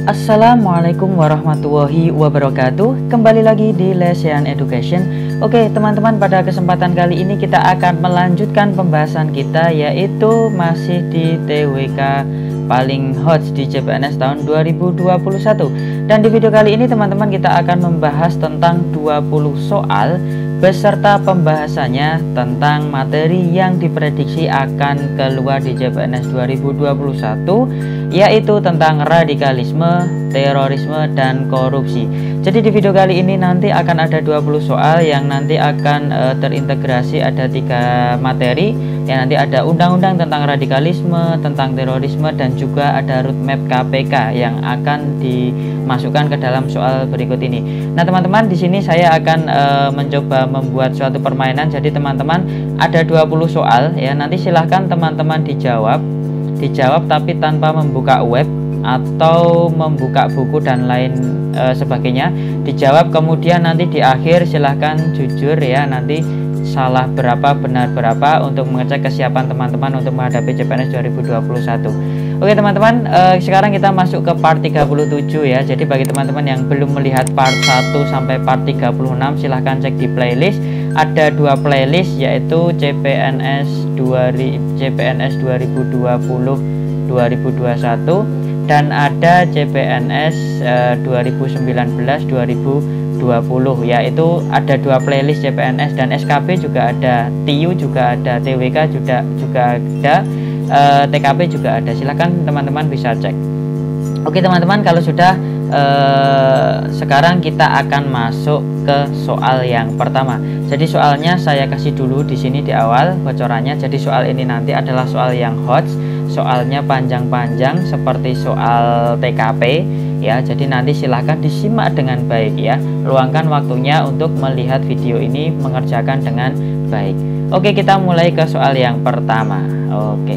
Assalamualaikum warahmatullahi wabarakatuh. Kembali lagi di Lesian Education. Oke teman-teman, pada kesempatan kali ini kita akan melanjutkan pembahasan kita, yaitu masih di TWK paling hot di CPNS tahun 2021. Dan di video kali ini teman-teman kita akan membahas tentang 20 soal beserta pembahasannya tentang materi yang diprediksi akan keluar di CPNS 2021, yaitu tentang radikalisme, terorisme, dan korupsi. Jadi di video kali ini nanti akan ada 20 soal yang nanti akan terintegrasi, ada 3 materi yang nanti ada undang-undang tentang radikalisme, tentang terorisme, dan juga ada roadmap KPK yang akan dimasukkan ke dalam soal berikut ini. Nah teman-teman, di sini saya akan mencoba membuat suatu permainan. Jadi teman-teman ada 20 soal ya, nanti silahkan teman-teman dijawab tapi tanpa membuka web atau membuka buku dan lain sebagainya. Dijawab, kemudian nanti di akhir silahkan jujur ya, nanti salah berapa benar berapa untuk mengecek kesiapan teman-teman untuk menghadapi CPNS 2021. Oke teman-teman, sekarang kita masuk ke part 37 ya. Jadi bagi teman-teman yang belum melihat part 1 sampai part 36, silahkan cek di playlist. Ada 2 playlist, yaitu CPNS 2020-2021 dan ada CPNS 2019-2020, yaitu ada 2 playlist CPNS, dan SKB juga ada, TIU juga ada, TWK juga ada, TKP juga ada. Silahkan teman-teman bisa cek. Oke teman-teman, kalau sudah sekarang kita akan masuk ke soal yang pertama. Jadi soalnya saya kasih dulu di sini di awal bocorannya. Jadi soal ini nanti adalah soal yang hot, soalnya panjang-panjang seperti soal TKP ya. Jadi nanti silahkan disimak dengan baik ya. Luangkan waktunya untuk melihat video ini, mengerjakan dengan baik. Oke, kita mulai ke soal yang pertama. Oke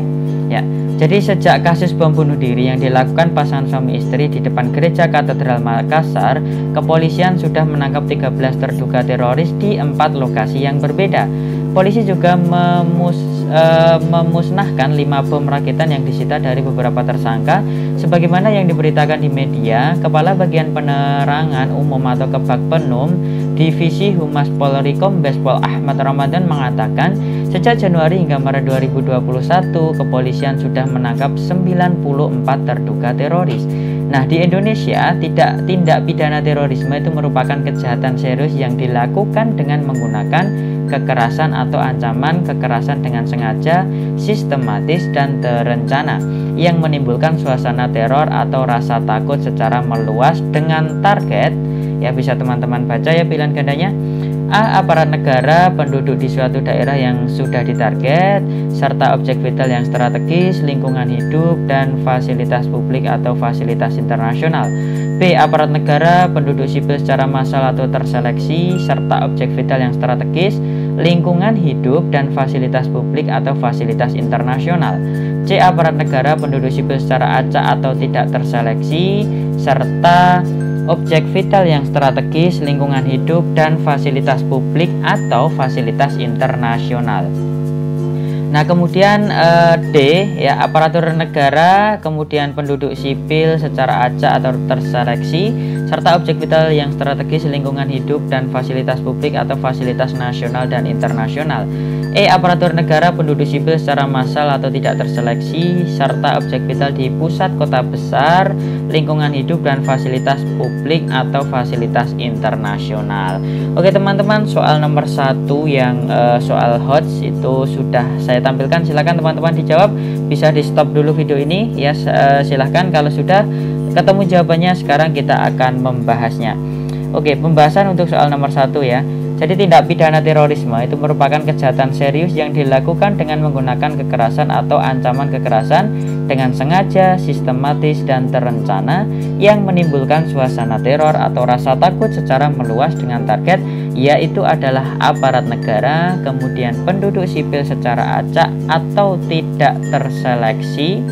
ya. Jadi sejak kasus bom bunuh diri yang dilakukan pasangan suami istri di depan Gereja Katedral Makassar, kepolisian sudah menangkap 13 terduga teroris di 4 lokasi yang berbeda. Polisi juga memusnahkan 5 bom rakitan yang disita dari beberapa tersangka. Sebagaimana yang diberitakan di media, Kepala Bagian Penerangan Umum atau Kebakpenum Divisi Humas Polri Kombes Pol Ahmad Ramadan mengatakan, sejak Januari hingga Maret 2021, kepolisian sudah menangkap 94 terduga teroris. Nah, di Indonesia, tindak pidana terorisme itu merupakan kejahatan serius yang dilakukan dengan menggunakan kekerasan atau ancaman kekerasan dengan sengaja, sistematis, dan terencana yang menimbulkan suasana teror atau rasa takut secara meluas dengan target, ya bisa teman-teman baca ya pilihan gandanya. A. Aparat negara, penduduk di suatu daerah yang sudah ditarget, serta objek vital yang strategis, lingkungan hidup, dan fasilitas publik atau fasilitas internasional. B. Aparat negara, penduduk sipil secara massal atau terseleksi, serta objek vital yang strategis, lingkungan hidup, dan fasilitas publik atau fasilitas internasional. C. Aparat negara, penduduk sipil secara acak atau tidak terseleksi, serta objek vital yang strategis, lingkungan hidup, dan fasilitas publik atau fasilitas internasional. Nah kemudian D ya, aparatur negara, kemudian penduduk sipil secara acak atau terseleksi, serta objek vital yang strategis, lingkungan hidup, dan fasilitas publik atau fasilitas nasional dan internasional. E. Aparatur negara, penduduk sipil secara massal atau tidak terseleksi, serta objek vital di pusat kota besar, lingkungan hidup, dan fasilitas publik atau fasilitas internasional. Oke teman-teman, soal nomor 1 yang soal hot itu sudah saya tampilkan. Silakan teman-teman dijawab. Bisa di stop dulu video ini ya, silahkan. Kalau sudah ketemu jawabannya, sekarang kita akan membahasnya. Oke, pembahasan untuk soal nomor 1 ya. Jadi tindak pidana terorisme itu merupakan kejahatan serius yang dilakukan dengan menggunakan kekerasan atau ancaman kekerasan dengan sengaja, sistematis, dan terencana yang menimbulkan suasana teror atau rasa takut secara meluas dengan target, yaitu adalah aparat negara, kemudian penduduk sipil secara acak atau tidak terseleksi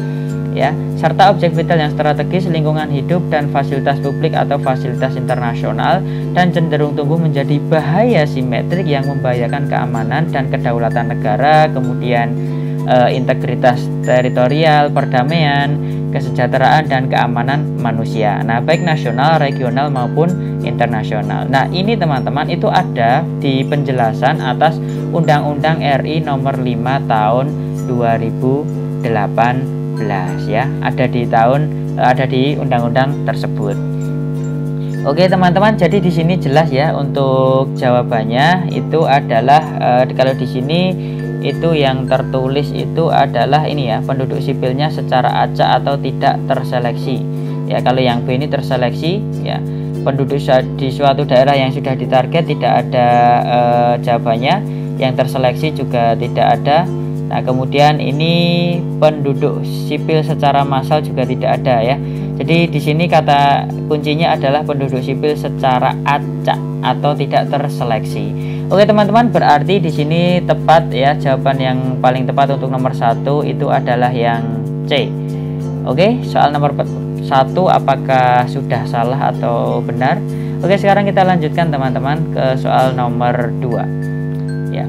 ya, serta objek vital yang strategis, lingkungan hidup, dan fasilitas publik atau fasilitas internasional, dan cenderung tumbuh menjadi bahaya simetrik yang membahayakan keamanan dan kedaulatan negara, kemudian integritas teritorial, perdamaian, kesejahteraan dan keamanan manusia. Nah, baik nasional, regional maupun internasional. Nah, ini teman-teman itu ada di penjelasan atas Undang-Undang RI nomor 5 tahun 2018 ya. Ada di undang-undang tersebut. Oke teman-teman, jadi di sini jelas ya untuk jawabannya itu adalah kalau di sini itu yang tertulis itu adalah ini ya, penduduk sipilnya secara acak atau tidak terseleksi. Ya, kalau yang B ini terseleksi ya, penduduk di suatu daerah yang sudah ditarget tidak ada jawabannya, yang terseleksi juga tidak ada. Nah, kemudian ini penduduk sipil secara massal juga tidak ada ya. Jadi di sini kata kuncinya adalah penduduk sipil secara acak atau tidak terseleksi. Oke teman-teman, berarti di sini tepat ya, jawaban yang paling tepat untuk nomor 1 itu adalah yang C. Oke, soal nomor 1 apakah sudah salah atau benar? Oke, sekarang kita lanjutkan teman-teman ke soal nomor 2. Ya.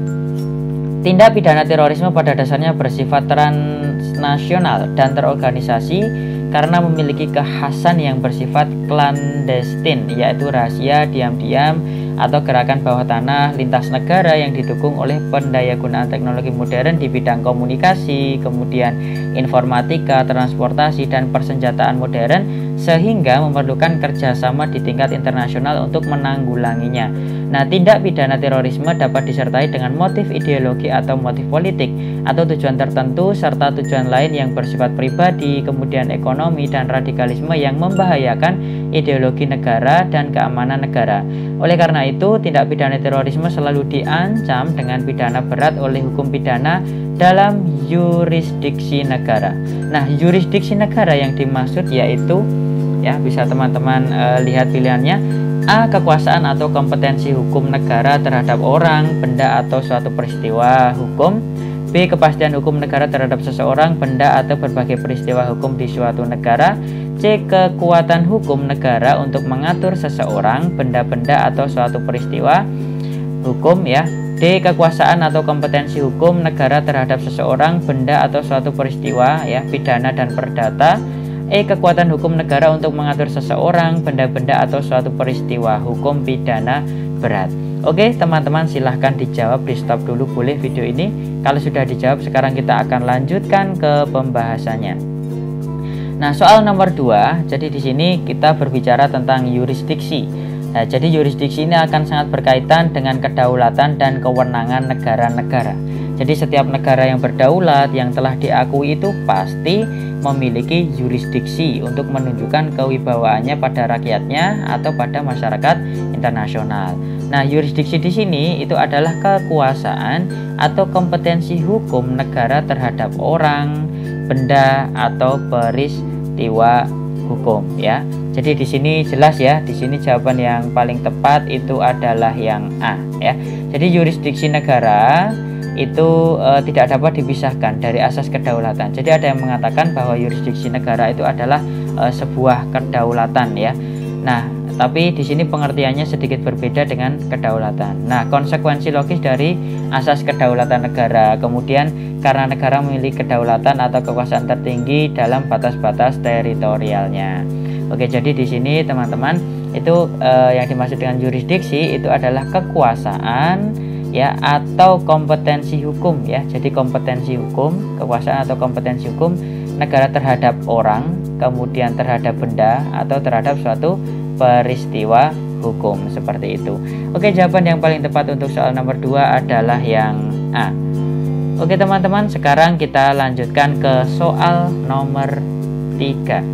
Tindak pidana terorisme pada dasarnya bersifat transnasional dan terorganisasi karena memiliki kekhasan yang bersifat clandestine, yaitu rahasia, diam-diam, atau gerakan bawah tanah lintas negara yang didukung oleh pendayagunaan teknologi modern di bidang komunikasi, kemudian informatika, transportasi, dan persenjataan modern, sehingga memerlukan kerjasama di tingkat internasional untuk menanggulanginya. Nah, tindak pidana terorisme dapat disertai dengan motif ideologi atau motif politik atau tujuan tertentu serta tujuan lain yang bersifat pribadi, kemudian ekonomi dan radikalisme yang membahayakan ideologi negara dan keamanan negara. Oleh karena itu, tindak pidana terorisme selalu diancam dengan pidana berat oleh hukum pidana dalam yurisdiksi negara. Nah, yurisdiksi negara yang dimaksud yaitu ya, bisa teman-teman lihat pilihannya. A. Kekuasaan atau kompetensi hukum negara terhadap orang, benda atau suatu peristiwa hukum. B. Kepastian hukum negara terhadap seseorang, benda atau berbagai peristiwa hukum di suatu negara. C. Kekuatan hukum negara untuk mengatur seseorang, benda-benda atau suatu peristiwa hukum ya. D. Kekuasaan atau kompetensi hukum negara terhadap seseorang, benda atau suatu peristiwa ya, pidana dan perdata. E. Kekuatan hukum negara untuk mengatur seseorang, benda-benda atau suatu peristiwa hukum pidana berat. Oke teman-teman, silahkan dijawab, di stop dulu boleh video ini. Kalau sudah dijawab, sekarang kita akan lanjutkan ke pembahasannya. Nah, soal nomor 2, jadi di sini kita berbicara tentang yurisdiksi. Nah, jadi yurisdiksi ini akan sangat berkaitan dengan kedaulatan dan kewenangan negara-negara. Jadi setiap negara yang berdaulat yang telah diakui itu pasti memiliki yurisdiksi untuk menunjukkan kewibawaannya pada rakyatnya atau pada masyarakat internasional. Nah, yurisdiksi di sini itu adalah kekuasaan atau kompetensi hukum negara terhadap orang, benda atau peristiwa hukum ya. Jadi di sini jelas ya, di sini jawaban yang paling tepat itu adalah yang A ya. Jadi yurisdiksi negara itu tidak dapat dipisahkan dari asas kedaulatan. Jadi ada yang mengatakan bahwa yurisdiksi negara itu adalah sebuah kedaulatan ya. Nah, tapi di sini pengertiannya sedikit berbeda dengan kedaulatan. Nah, konsekuensi logis dari asas kedaulatan negara, kemudian karena negara memiliki kedaulatan atau kekuasaan tertinggi dalam batas-batas teritorialnya. Oke, jadi di sini teman-teman itu yang dimaksud dengan yurisdiksi itu adalah kekuasaan ya atau kompetensi hukum ya. Jadi kompetensi hukum, kekuasaan atau kompetensi hukum negara terhadap orang, kemudian terhadap benda atau terhadap suatu peristiwa hukum seperti itu. Oke, jawaban yang paling tepat untuk soal nomor 2 adalah yang A. Oke teman-teman, sekarang kita lanjutkan ke soal nomor 3.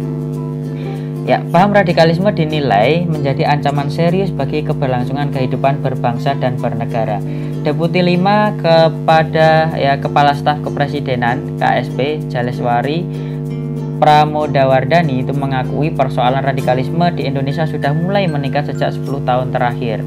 Ya, paham radikalisme dinilai menjadi ancaman serius bagi keberlangsungan kehidupan berbangsa dan bernegara. Deputi 5 kepada Kepala Staf Kepresidenan KSP Jaleswari Pramodawardhani itu mengakui persoalan radikalisme di Indonesia sudah mulai meningkat sejak 10 tahun terakhir.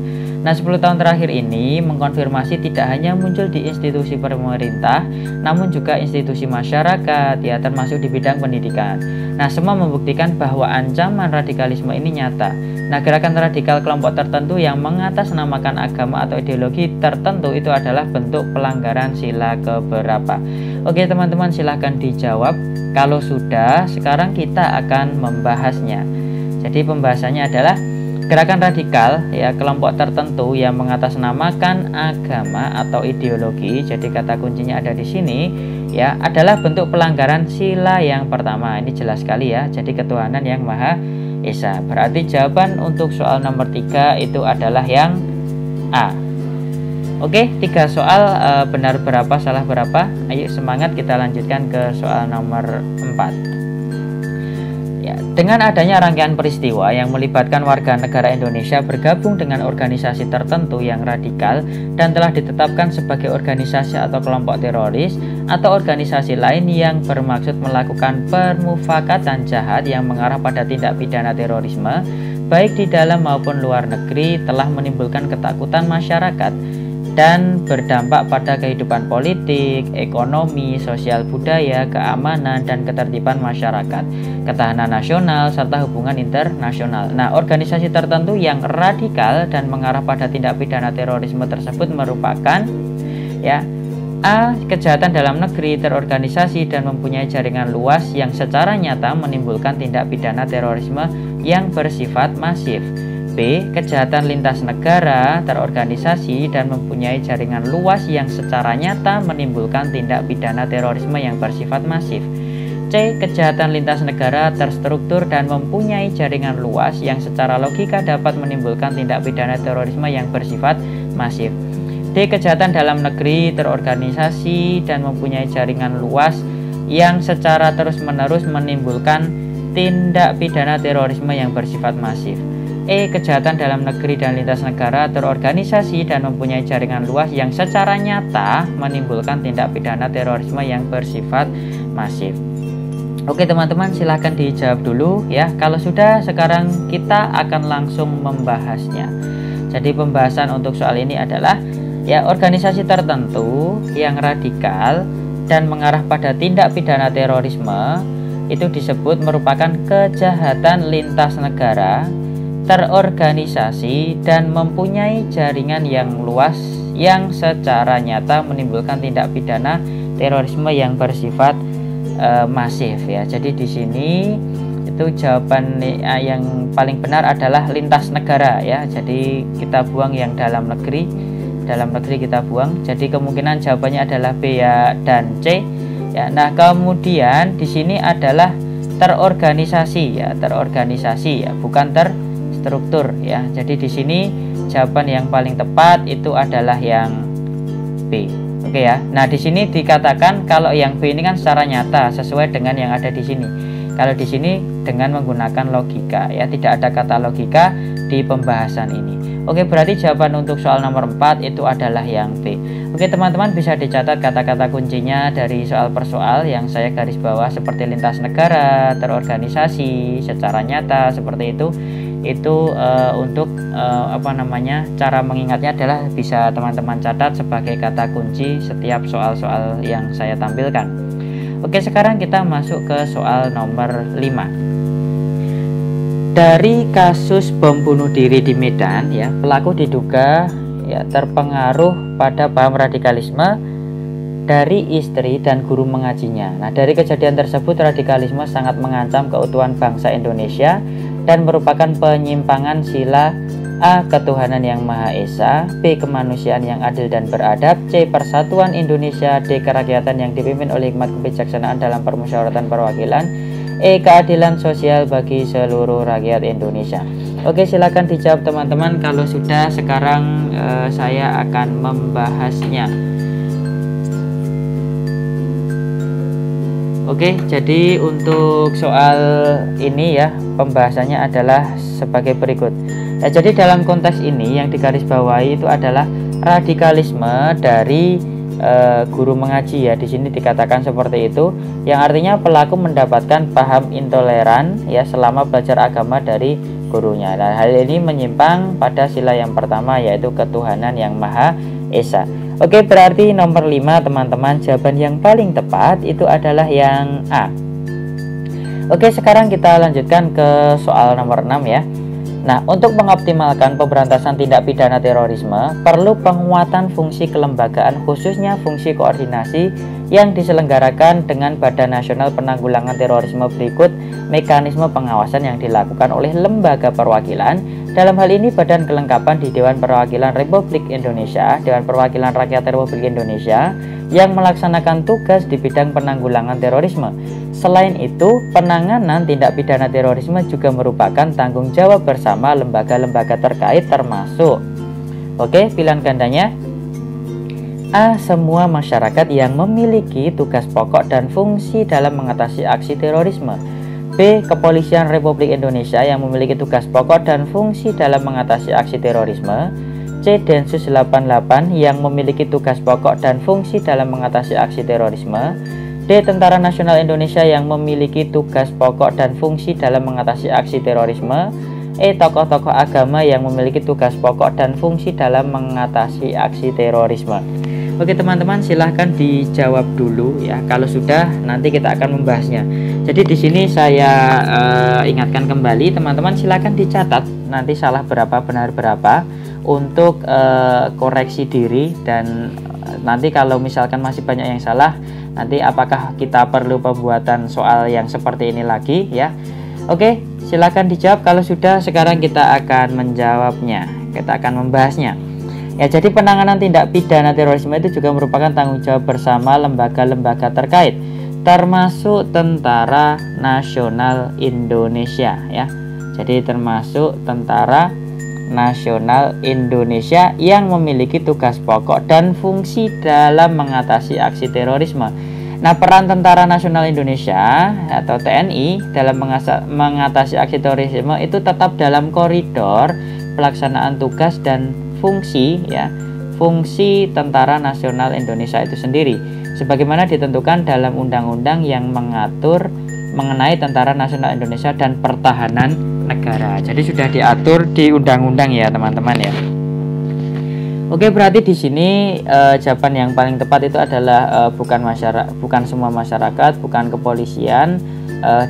Nah, 10 tahun terakhir ini mengkonfirmasi tidak hanya muncul di institusi pemerintah, namun juga institusi masyarakat, ya termasuk di bidang pendidikan. Nah, semua membuktikan bahwa ancaman radikalisme ini nyata. Nah, gerakan radikal kelompok tertentu yang mengatasnamakan agama atau ideologi tertentu itu adalah bentuk pelanggaran sila keberapa. Oke teman-teman, silahkan dijawab Kalau sudah, sekarang kita akan membahasnya. Jadi pembahasannya adalah gerakan radikal ya, kelompok tertentu yang mengatasnamakan agama atau ideologi. Jadi kata kuncinya ada di sini ya, adalah bentuk pelanggaran sila yang pertama. Ini jelas sekali ya. Jadi ketuhanan yang Maha Esa. Berarti jawaban untuk soal nomor 3 itu adalah yang A. Oke, 3 soal benar berapa, salah berapa? Ayo semangat, kita lanjutkan ke soal nomor 4. Ya, dengan adanya rangkaian peristiwa yang melibatkan warga negara Indonesia bergabung dengan organisasi tertentu yang radikal dan telah ditetapkan sebagai organisasi atau kelompok teroris atau organisasi lain yang bermaksud melakukan permufakatan jahat yang mengarah pada tindak pidana terorisme, baik di dalam maupun luar negeri, telah menimbulkan ketakutan masyarakat dan berdampak pada kehidupan politik, ekonomi, sosial budaya, keamanan, dan ketertiban masyarakat, ketahanan nasional, serta hubungan internasional. Nah, organisasi tertentu yang radikal dan mengarah pada tindak pidana terorisme tersebut merupakan ya, A. Kejahatan dalam negeri terorganisasi dan mempunyai jaringan luas yang secara nyata menimbulkan tindak pidana terorisme yang bersifat masif. B. Kejahatan lintas negara terorganisasi dan mempunyai jaringan luas yang secara nyata menimbulkan tindak pidana terorisme yang bersifat masif. C. Kejahatan lintas negara terstruktur dan mempunyai jaringan luas yang secara logika dapat menimbulkan tindak pidana terorisme yang bersifat masif. D. Kejahatan dalam negeri terorganisasi dan mempunyai jaringan luas yang secara terus-menerus menimbulkan tindak pidana terorisme yang bersifat masif. E. Kejahatan dalam negeri dan lintas negara terorganisasi dan mempunyai jaringan luas yang secara nyata menimbulkan tindak pidana terorisme yang bersifat masif. Oke teman-teman, silahkan dijawab dulu ya. Kalau sudah, sekarang kita akan langsung membahasnya. Jadi pembahasan untuk soal ini adalah ya, organisasi tertentu yang radikal dan mengarah pada tindak pidana terorisme itu disebut merupakan kejahatan lintas negara terorganisasi dan mempunyai jaringan yang luas yang secara nyata menimbulkan tindak pidana terorisme yang bersifat masif ya. Jadi di sini itu jawaban yang paling benar adalah lintas negara ya. Jadi kita buang yang dalam negeri kita buang. Jadi kemungkinan jawabannya adalah B ya dan C ya. Nah, kemudian di sini adalah terorganisasi ya, bukan terstruktur ya. Jadi di sini jawaban yang paling tepat itu adalah yang B. Oke ya. Nah, di sini dikatakan kalau yang B ini kan secara nyata sesuai dengan yang ada di sini. Kalau di sini dengan menggunakan logika ya, tidak ada kata logika di pembahasan ini. Oke, berarti jawaban untuk soal nomor 4 itu adalah yang B. Oke teman-teman, bisa dicatat kata-kata kuncinya dari soal per soal yang saya garis bawah seperti lintas negara, terorganisasi, secara nyata seperti itu. Itu untuk cara mengingatnya adalah bisa teman-teman catat sebagai kata kunci setiap soal-soal yang saya tampilkan. Oke, sekarang kita masuk ke soal nomor 5. Dari kasus bom bunuh diri di Medan ya, pelaku diduga ya terpengaruh pada paham radikalisme dari istri dan guru mengajinya. Nah, dari kejadian tersebut radikalisme sangat mengancam keutuhan bangsa Indonesia dan merupakan penyimpangan sila A. Ketuhanan yang Maha Esa, B. Kemanusiaan yang adil dan beradab, C. Persatuan Indonesia, D. Kerakyatan yang dipimpin oleh hikmat kebijaksanaan dalam permusyawaratan perwakilan, E. Keadilan sosial bagi seluruh rakyat Indonesia. Oke, silakan dijawab teman-teman. Kalau sudah, sekarang saya akan membahasnya. Oke, jadi untuk soal ini ya, pembahasannya adalah sebagai berikut. Ya, jadi dalam konteks ini yang digarisbawahi itu adalah radikalisme dari guru mengaji ya. Di sini dikatakan seperti itu, yang artinya pelaku mendapatkan paham intoleran ya selama belajar agama dari gurunya. Nah, hal ini menyimpang pada sila yang pertama, yaitu ketuhanan yang Maha Esa. Oke, berarti nomor 5 teman-teman, jawaban yang paling tepat itu adalah yang A. Oke, sekarang kita lanjutkan ke soal nomor 6 ya. Nah, untuk mengoptimalkan pemberantasan tindak pidana terorisme, perlu penguatan fungsi kelembagaan khususnya fungsi koordinasi yang diselenggarakan dengan Badan Nasional Penanggulangan Terorisme berikut mekanisme pengawasan yang dilakukan oleh lembaga perwakilan. Dalam hal ini Badan Kelengkapan di Dewan Perwakilan Republik Indonesia, Dewan Perwakilan Rakyat Republik Indonesia yang melaksanakan tugas di bidang penanggulangan terorisme. Selain itu, penanganan tindak pidana terorisme juga merupakan tanggung jawab bersama lembaga-lembaga terkait termasuk pilihan gandanya A. Semua masyarakat yang memiliki tugas pokok dan fungsi dalam mengatasi aksi terorisme. B. Kepolisian Republik Indonesia yang memiliki tugas pokok dan fungsi dalam mengatasi aksi terorisme. C. Densus 88 yang memiliki tugas pokok dan fungsi dalam mengatasi aksi terorisme. D. Tentara Nasional Indonesia yang memiliki tugas pokok dan fungsi dalam mengatasi aksi terorisme. E. Tokoh-tokoh agama yang memiliki tugas pokok dan fungsi dalam mengatasi aksi terorisme. Oke teman-teman, silahkan dijawab dulu ya. Kalau sudah, nanti kita akan membahasnya. Jadi di sini saya ingatkan kembali teman-teman, silahkan dicatat nanti salah berapa benar berapa untuk koreksi diri, dan nanti kalau misalkan masih banyak yang salah, nanti apakah kita perlu pembuatan soal yang seperti ini lagi ya. Oke, silahkan dijawab. Kalau sudah, sekarang kita akan menjawabnya, kita akan membahasnya ya. Jadi penanganan tindak pidana terorisme itu juga merupakan tanggung jawab bersama lembaga-lembaga terkait termasuk Tentara Nasional Indonesia ya. Jadi termasuk Tentara Nasional Indonesia yang memiliki tugas pokok dan fungsi dalam mengatasi aksi terorisme. Nah, peran Tentara Nasional Indonesia atau TNI dalam mengatasi aksi terorisme itu tetap dalam koridor pelaksanaan tugas dan fungsi ya, fungsi Tentara Nasional Indonesia itu sendiri sebagaimana ditentukan dalam undang-undang yang mengatur mengenai Tentara Nasional Indonesia dan Pertahanan Negara. Jadi sudah diatur di undang-undang ya teman-teman ya. Oke, berarti di sini jawaban yang paling tepat itu adalah bukan semua masyarakat, bukan kepolisian,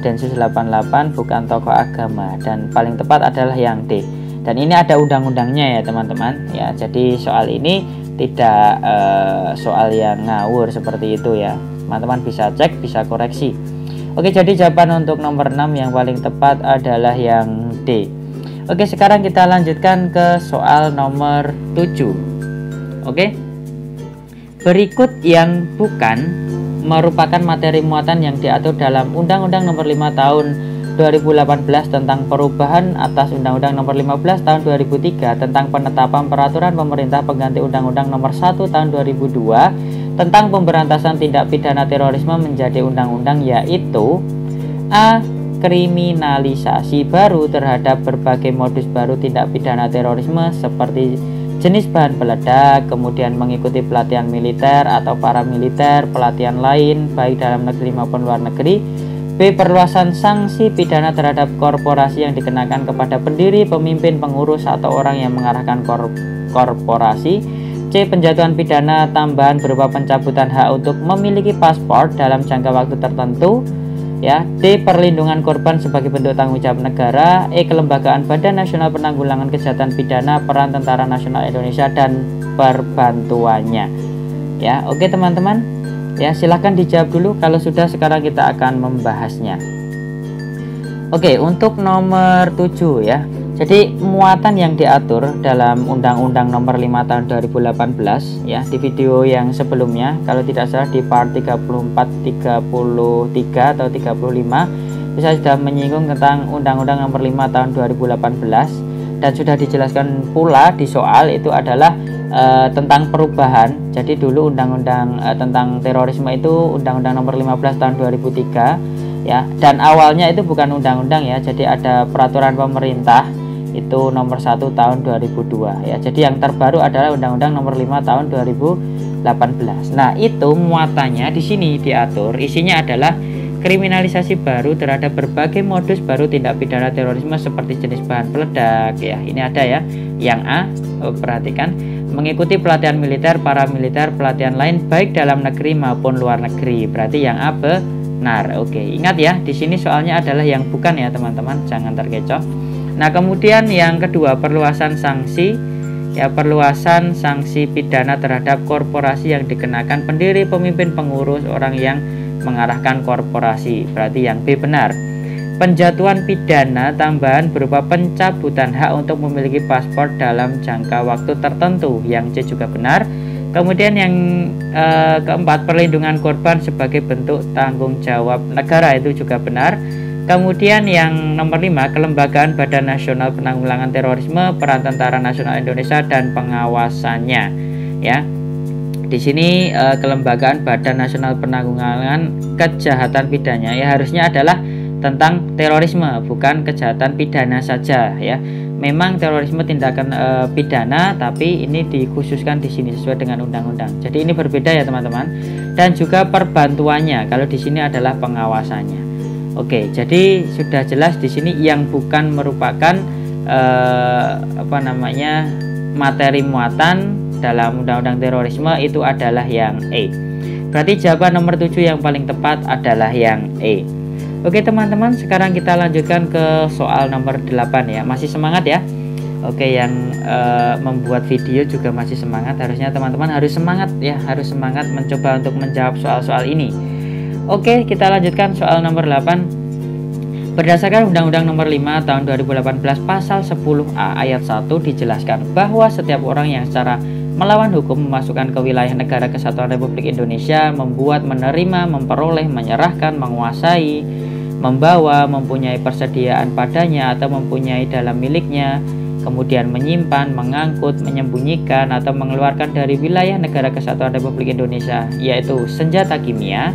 Densus 88, bukan tokoh agama, dan paling tepat adalah yang D. Dan ini ada undang-undangnya ya teman-teman ya. Jadi soal ini tidak soal yang ngawur seperti itu ya. Teman-teman bisa cek, bisa koreksi. Oke, jadi jawaban untuk nomor 6 yang paling tepat adalah yang D. Oke, sekarang kita lanjutkan ke soal nomor 7. Oke, berikut yang bukan merupakan materi muatan yang diatur dalam Undang-Undang Nomor 5 Tahun 2018 tentang perubahan atas Undang-Undang Nomor 15 Tahun 2003 tentang penetapan peraturan pemerintah pengganti Undang-Undang Nomor 1 Tahun 2002 tentang pemberantasan tindak pidana terorisme menjadi undang-undang, yaitu A. Kriminalisasi baru terhadap berbagai modus baru tindak pidana terorisme seperti jenis bahan peledak, kemudian mengikuti pelatihan militer atau paramiliter, pelatihan lain baik dalam negeri maupun luar negeri. B. Perluasan sanksi pidana terhadap korporasi yang dikenakan kepada pendiri, pemimpin, pengurus atau orang yang mengarahkan korporasi. C. Penjatuhan pidana tambahan berupa pencabutan hak untuk memiliki paspor dalam jangka waktu tertentu ya. D. Perlindungan korban sebagai bentuk tanggung jawab negara. E. Kelembagaan Badan Nasional Penanggulangan Kejahatan Pidana, peran Tentara Nasional Indonesia dan perbantuannya ya. Oke teman-teman ya, silahkan dijawab dulu. Kalau sudah, sekarang kita akan membahasnya. Oke, untuk nomor 7 ya. Jadi muatan yang diatur dalam Undang-Undang Nomor 5 Tahun 2018 ya, di video yang sebelumnya kalau tidak salah di part 34, 33 atau 35 saya sudah menyinggung tentang Undang-Undang Nomor 5 Tahun 2018 dan sudah dijelaskan pula di soal itu adalah tentang perubahan. Jadi dulu undang-undang tentang terorisme itu Undang-Undang Nomor 15 Tahun 2003 ya, dan awalnya itu bukan undang-undang ya, jadi ada peraturan pemerintah itu nomor 1 tahun 2002 ya. Jadi yang terbaru adalah Undang-Undang Nomor 5 Tahun 2018. Nah, itu muatannya di sini diatur, isinya adalah kriminalisasi baru terhadap berbagai modus baru tindak pidana terorisme seperti jenis bahan peledak ya. Ini ada ya. Yang A, perhatikan, mengikuti pelatihan militer, paramiliter, pelatihan lain baik dalam negeri maupun luar negeri. Berarti yang A benar. Oke, ingat ya, di sini soalnya adalah yang bukan ya teman-teman, jangan terkecoh. Nah, kemudian yang kedua, perluasan sanksi, ya, perluasan sanksi pidana terhadap korporasi yang dikenakan pendiri, pemimpin, pengurus, orang yang mengarahkan korporasi. Berarti yang B benar. Penjatuhan pidana tambahan berupa pencabutan hak untuk memiliki paspor dalam jangka waktu tertentu. Yang C juga benar. Kemudian yang keempat, perlindungan korban sebagai bentuk tanggung jawab negara, itu juga benar. Kemudian yang nomor 5, kelembagaan Badan Nasional Penanggulangan Terorisme, peran Tentara Nasional Indonesia dan pengawasannya. Ya, di sini kelembagaan Badan Nasional Penanggulangan Kejahatan Pidana, ya, harusnya adalah tentang terorisme, bukan kejahatan pidana saja, ya. Memang terorisme tindakan pidana, tapi ini dikhususkan di sini sesuai dengan undang-undang. Jadi ini berbeda ya teman-teman. Dan juga perbantuannya, kalau di sini adalah pengawasannya. Oke, jadi sudah jelas di sini yang bukan merupakan materi muatan dalam undang-undang terorisme itu adalah yang E. Berarti jawaban nomor 7 yang paling tepat adalah yang E. Oke teman-teman, sekarang kita lanjutkan ke soal nomor 8 ya. Masih semangat ya. Oke, yang membuat video juga masih semangat. Harusnya teman-teman harus semangat ya, harus semangat mencoba untuk menjawab soal-soal ini. Oke, kita lanjutkan soal nomor 8. Berdasarkan Undang-Undang Nomor 5 Tahun 2018 Pasal 10A Ayat 1 dijelaskan bahwa setiap orang yang secara melawan hukum memasukkan ke wilayah negara kesatuan Republik Indonesia, membuat, menerima, memperoleh, menyerahkan, menguasai, membawa, mempunyai persediaan padanya atau mempunyai dalam miliknya, kemudian menyimpan, mengangkut, menyembunyikan atau mengeluarkan dari wilayah negara kesatuan Republik Indonesia, yaitu senjata kimia,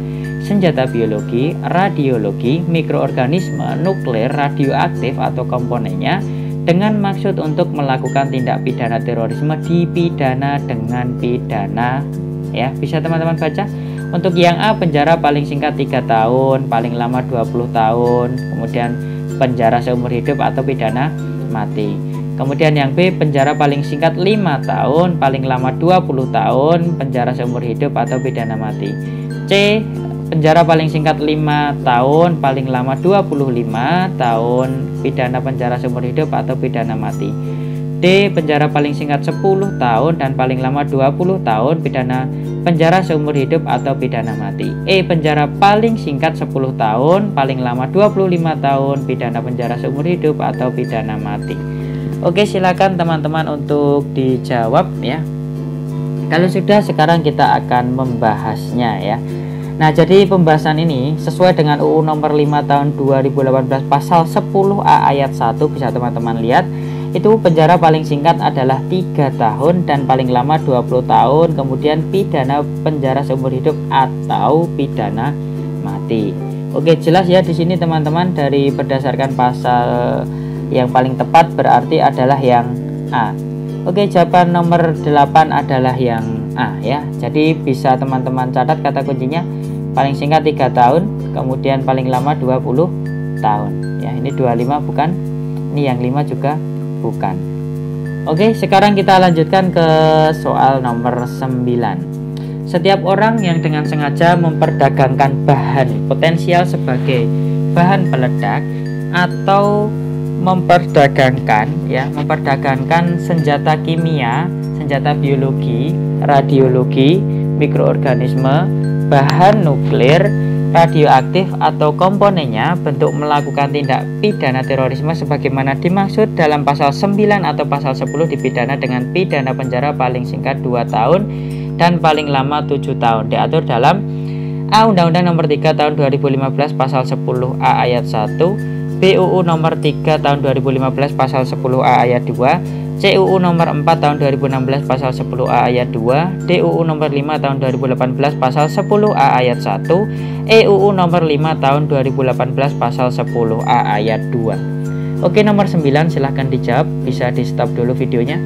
senjata biologi, radiologi, mikroorganisme, nuklir, radioaktif atau komponennya, dengan maksud untuk melakukan tindak pidana terorisme, dipidana dengan pidana, ya. Bisa teman-teman baca. Untuk yang A, penjara paling singkat 3 tahun, paling lama 20 tahun, kemudian penjara seumur hidup atau pidana mati. Kemudian yang B, penjara paling singkat 5 tahun, paling lama 20 tahun, penjara seumur hidup atau pidana mati. C, penjara paling singkat 5 tahun, paling lama 25 tahun, pidana penjara seumur hidup atau pidana mati. D, penjara paling singkat 10 tahun dan paling lama 20 tahun, pidana penjara seumur hidup atau pidana mati. E, penjara paling singkat 10 tahun, paling lama 25 tahun, pidana penjara seumur hidup atau pidana mati. Oke, silakan teman-teman untuk dijawab ya. Kalau sudah, sekarang kita akan membahasnya ya. Nah, jadi pembahasan ini sesuai dengan UU Nomor 5 Tahun 2018 Pasal 10A Ayat 1, bisa teman-teman lihat. Itu penjara paling singkat adalah 3 tahun dan paling lama 20 tahun, kemudian pidana penjara seumur hidup atau pidana mati. Oke, jelas ya di sini teman-teman, dari berdasarkan pasal yang paling tepat berarti adalah yang A. Oke, jawaban nomor 8 adalah yang A ya. Jadi bisa teman-teman catat kata kuncinya, paling singkat 3 tahun, kemudian paling lama 20 tahun. Ya, ini 25 bukan, ini yang 5 juga bukan. Oke, sekarang kita lanjutkan ke soal nomor 9. Setiap orang yang dengan sengaja memperdagangkan bahan potensial sebagai bahan peledak atau memperdagangkan senjata kimia, senjata biologi, radiologi, mikroorganisme, bahan nuklir, radioaktif atau komponennya, bentuk melakukan tindak pidana terorisme sebagaimana dimaksud dalam pasal 9 atau pasal 10 dipidana dengan pidana penjara paling singkat 2 tahun dan paling lama 7 tahun. Diatur dalam A. Undang-Undang Nomor 3 Tahun 2015 Pasal 10A Ayat 1, B. UU Nomor 3 Tahun 2015 Pasal 10A Ayat 2, C. UU Nomor 4 Tahun 2016 Pasal 10A Ayat 2, D. UU Nomor 5 Tahun 2018 Pasal 10A Ayat 1, E. UU Nomor 5 Tahun 2018 Pasal 10A Ayat 2. Oke, nomor 9 silahkan dijawab, bisa di stop dulu videonya.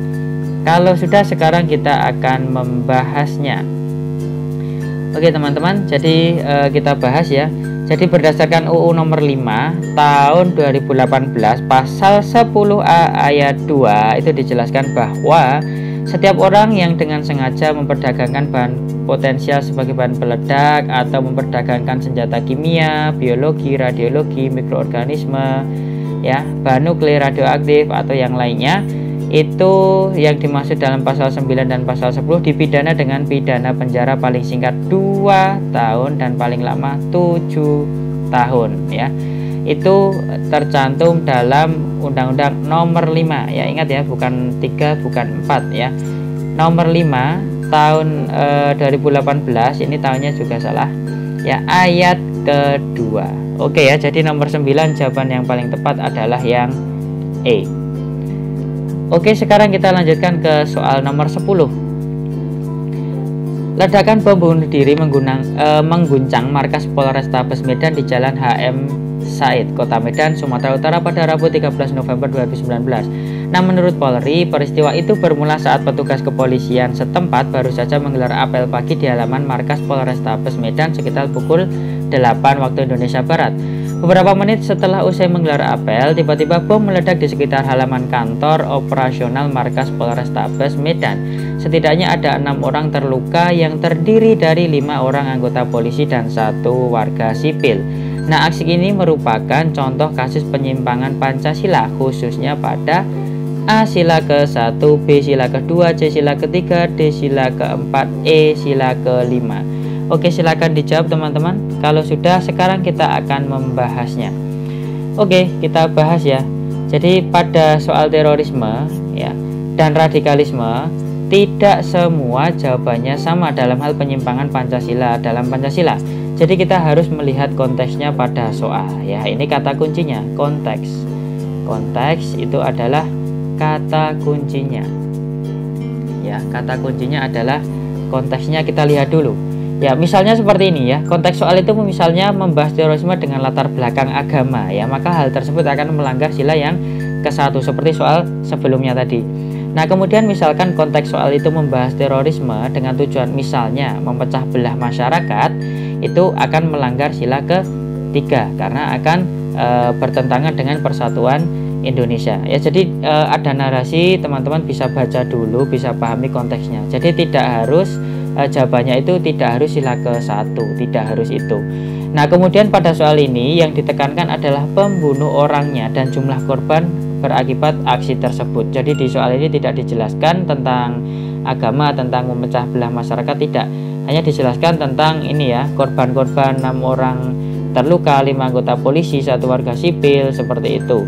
Kalau sudah, sekarang kita akan membahasnya. Oke teman-teman, jadi kita bahas ya. Jadi berdasarkan UU Nomor 5 Tahun 2018 Pasal 10A Ayat 2 itu dijelaskan bahwa setiap orang yang dengan sengaja memperdagangkan bahan potensial sebagai bahan peledak atau memperdagangkan senjata kimia, biologi, radiologi, mikroorganisme, ya, bahan nuklir, radioaktif atau yang lainnya, itu yang dimaksud dalam pasal 9 dan pasal 10 dipidana dengan pidana penjara paling singkat 2 tahun dan paling lama 7 tahun ya. Itu tercantum dalam Undang-Undang Nomor 5 ya, ingat ya, bukan 3 bukan 4 ya. Nomor 5 tahun 2018, ini tahunnya juga salah ya, ayat kedua. Oke ya, jadi nomor 9 jawaban yang paling tepat adalah yang E. Oke, sekarang kita lanjutkan ke soal nomor 10. Ledakan bom bunuh diri mengguncang markas Polrestabes Medan di Jalan HM Said, Kota Medan, Sumatera Utara pada Rabu 13 November 2019. Nah, menurut Polri, peristiwa itu bermula saat petugas kepolisian setempat baru saja menggelar apel pagi di halaman markas Polrestabes Medan sekitar pukul 8 waktu Indonesia Barat. Beberapa menit setelah usai menggelar apel, tiba-tiba bom meledak di sekitar halaman kantor operasional markas Polrestabes Medan. Setidaknya ada 6 orang terluka yang terdiri dari 5 orang anggota polisi dan 1 warga sipil. Nah, aksi ini merupakan contoh kasus penyimpangan Pancasila, khususnya pada A sila ke-1, B sila ke-2, C sila ke-3, D sila ke-4, E sila ke-5. Oke, silakan dijawab teman-teman. Kalau sudah, sekarang kita akan membahasnya. Oke, kita bahas ya. Jadi pada soal terorisme ya dan radikalisme, tidak semua jawabannya sama dalam hal penyimpangan Pancasila dalam Pancasila. Jadi kita harus melihat konteksnya pada soal ya. Ini kata kuncinya, konteks. Konteks itu adalah kata kuncinya. Ya, kata kuncinya adalah konteksnya. Kita lihat dulu. Ya, misalnya seperti ini ya. Konteks soal itu misalnya membahas terorisme dengan latar belakang agama ya, maka hal tersebut akan melanggar sila yang ke-1 seperti soal sebelumnya tadi. Nah, kemudian misalkan konteks soal itu membahas terorisme dengan tujuan misalnya memecah belah masyarakat, itu akan melanggar sila ke-3 karena akan bertentangan dengan persatuan Indonesia ya. Jadi ada narasi, teman-teman bisa baca dulu, bisa pahami konteksnya. Jadi tidak harus jawabannya itu tidak harus sila ke-1, tidak harus itu. Nah, kemudian pada soal ini yang ditekankan adalah pembunuh orangnya dan jumlah korban berakibat aksi tersebut. Jadi di soal ini tidak dijelaskan tentang agama, tentang memecah belah masyarakat, tidak. Hanya dijelaskan tentang ini ya, korban-korban 6 orang terluka, 5 anggota polisi, 1 warga sipil, seperti itu.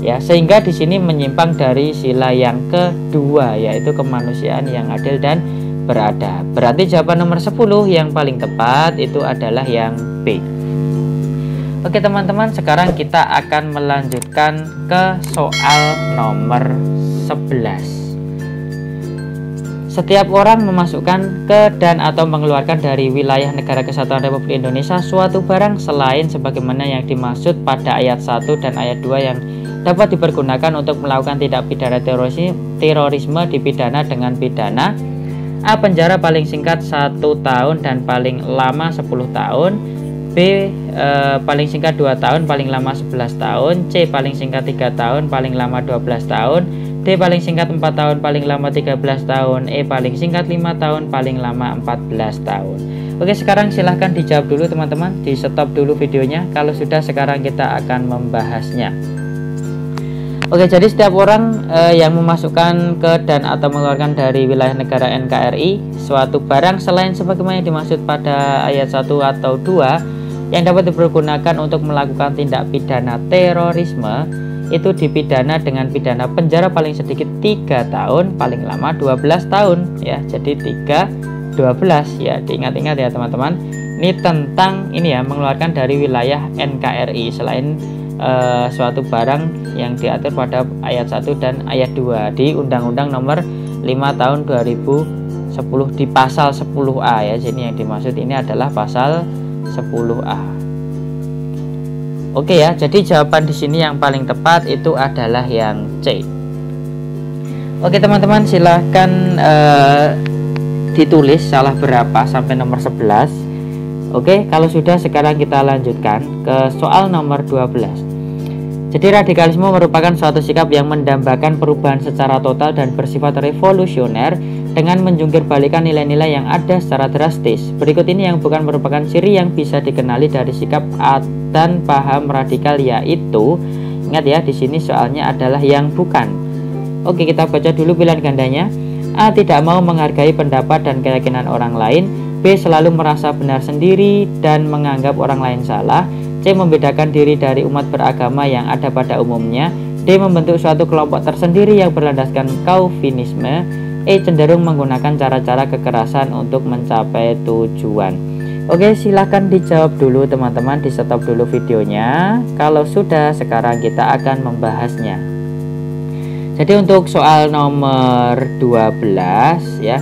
Ya, sehingga di sini menyimpang dari sila yang kedua, yaitu kemanusiaan yang adil dan beradab. Berarti jawaban nomor 10 yang paling tepat itu adalah yang B. Oke teman-teman, sekarang kita akan melanjutkan ke soal nomor 11. Setiap orang memasukkan ke dan atau mengeluarkan dari wilayah Negara Kesatuan Republik Indonesia suatu barang selain sebagaimana yang dimaksud pada ayat 1 dan ayat 2 yang dapat dipergunakan untuk melakukan tindak pidana terorisme dipidana dengan pidana A. Penjara paling singkat 1 tahun dan paling lama 10 tahun, B. Paling singkat 2 tahun, paling lama 11 tahun, C. Paling singkat 3 tahun, paling lama 12 tahun, D. Paling singkat 4 tahun, paling lama 13 tahun, E. Paling singkat 5 tahun, paling lama 14 tahun. Oke, sekarang silahkan dijawab dulu teman-teman, di stop dulu videonya. Kalau sudah, sekarang kita akan membahasnya. Oke, jadi setiap orang yang memasukkan ke dan atau mengeluarkan dari wilayah negara NKRI suatu barang selain sebagaimana yang dimaksud pada ayat 1 atau 2 yang dapat dipergunakan untuk melakukan tindak pidana terorisme, itu dipidana dengan pidana penjara paling sedikit 3 tahun, paling lama 12 tahun ya. Jadi 3 12 ya, diingat-ingat ya teman-teman. Ini tentang ini ya, mengeluarkan dari wilayah NKRI selain suatu barang yang diatur pada ayat 1 dan ayat 2 di Undang-Undang Nomor 5 tahun 2010 di pasal 10A ya. Jadi yang dimaksud ini adalah pasal 10A. Oke ya, jadi jawaban di sini yang paling tepat itu adalah yang C. Oke teman-teman, silahkan ditulis salah berapa sampai nomor 11. Oke, kalau sudah, sekarang kita lanjutkan ke soal nomor 12. Jadi radikalisme merupakan suatu sikap yang mendambakan perubahan secara total dan bersifat revolusioner dengan menjungkir balikan nilai-nilai yang ada secara drastis. Berikut ini yang bukan merupakan ciri yang bisa dikenali dari sikap dan paham radikal, yaitu Ingat ya, di sini soalnya adalah yang bukan. Oke, kita baca dulu pilihan gandanya. A. Tidak mau menghargai pendapat dan keyakinan orang lain. B. Selalu merasa benar sendiri dan menganggap orang lain salah. C. Membedakan diri dari umat beragama yang ada pada umumnya. D. Membentuk suatu kelompok tersendiri yang berlandaskan Calvinisme. E. Cenderung menggunakan cara-cara kekerasan untuk mencapai tujuan. Oke, silahkan dijawab dulu teman-teman, di stop dulu videonya. Kalau sudah, sekarang kita akan membahasnya. Jadi untuk soal nomor 12 ya,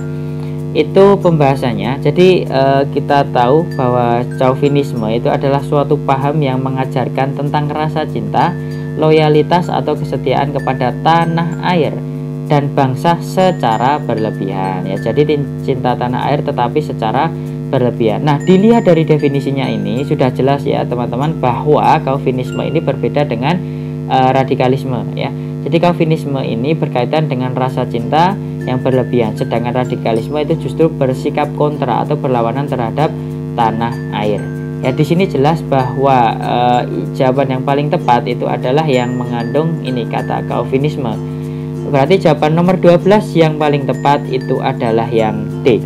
itu pembahasannya. Jadi kita tahu bahwa Calvinisme itu adalah suatu paham yang mengajarkan tentang rasa cinta, loyalitas atau kesetiaan kepada tanah air dan bangsa secara berlebihan ya. Jadi cinta tanah air tetapi secara berlebihan. Nah, dilihat dari definisinya ini sudah jelas ya teman-teman, bahwa Calvinisme ini berbeda dengan radikalisme ya. Jadi Calvinisme ini berkaitan dengan rasa cinta yang berlebihan, sedangkan radikalisme itu justru bersikap kontra atau berlawanan terhadap tanah air. Ya, di sini jelas bahwa jawaban yang paling tepat itu adalah yang mengandung ini kata Calvinisme. Berarti jawaban nomor 12 yang paling tepat itu adalah yang D.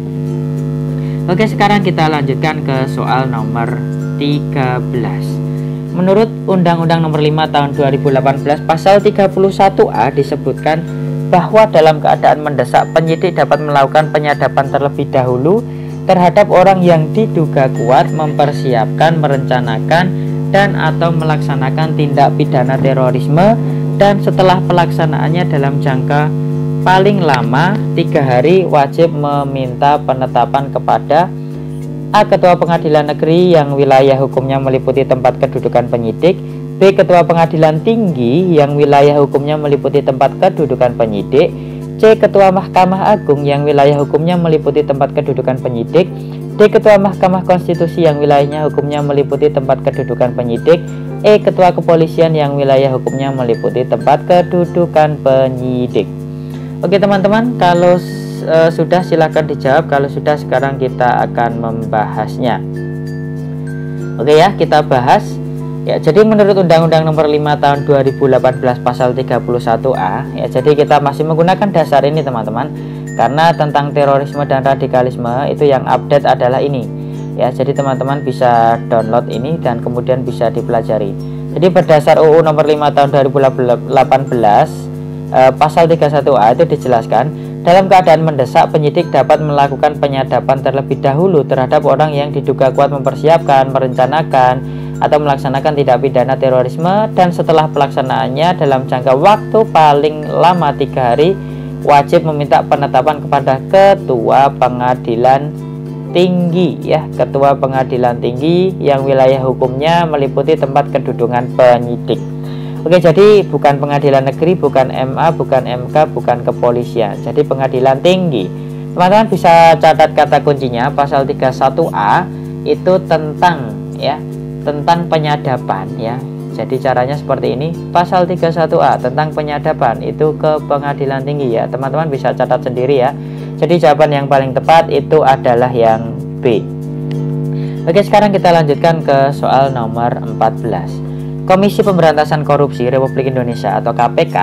Oke, sekarang kita lanjutkan ke soal nomor 13. Menurut Undang-Undang Nomor 5 Tahun 2018 Pasal 31A disebutkan bahwa dalam keadaan mendesak penyidik dapat melakukan penyadapan terlebih dahulu terhadap orang yang diduga kuat mempersiapkan, merencanakan, dan atau melaksanakan tindak pidana terorisme, dan setelah pelaksanaannya dalam jangka paling lama 3 hari wajib meminta penetapan kepada A. Ketua Pengadilan Negeri yang wilayah hukumnya meliputi tempat kedudukan penyidik. B. Ketua Pengadilan Tinggi yang wilayah hukumnya meliputi tempat kedudukan penyidik. C. Ketua Mahkamah Agung yang wilayah hukumnya meliputi tempat kedudukan penyidik. D. Ketua Mahkamah Konstitusi yang wilayahnya hukumnya meliputi tempat kedudukan penyidik. E. Ketua Kepolisian yang wilayah hukumnya meliputi tempat kedudukan penyidik. Oke teman-teman, kalau sudah silahkan dijawab. Kalau sudah, sekarang kita akan membahasnya. Oke ya, kita bahas ya. Jadi menurut Undang-Undang Nomor 5 Tahun 2018 Pasal 31A ya, jadi kita masih menggunakan dasar ini teman-teman, karena tentang terorisme dan radikalisme itu yang update adalah ini ya. Jadi teman-teman bisa download ini dan kemudian bisa dipelajari. Jadi berdasar UU Nomor 5 Tahun 2018 Pasal 31A itu dijelaskan, dalam keadaan mendesak penyidik dapat melakukan penyadapan terlebih dahulu terhadap orang yang diduga kuat mempersiapkan, merencanakan, atau melaksanakan tindak pidana terorisme, dan setelah pelaksanaannya dalam jangka waktu paling lama 3 hari wajib meminta penetapan kepada Ketua Pengadilan Tinggi ya, Ketua Pengadilan Tinggi yang wilayah hukumnya meliputi tempat kedudukan penyidik. Oke, jadi bukan pengadilan negeri, bukan MA, bukan MK, bukan kepolisian. Jadi pengadilan tinggi. Teman-teman bisa catat kata kuncinya, pasal 31A itu tentang ya, tentang penyadapan ya. Jadi caranya seperti ini. Pasal 31A tentang penyadapan itu ke pengadilan tinggi ya. Teman-teman bisa catat sendiri ya. Jadi jawaban yang paling tepat itu adalah yang B. Oke, sekarang kita lanjutkan ke soal nomor 14. Komisi Pemberantasan Korupsi Republik Indonesia atau KPK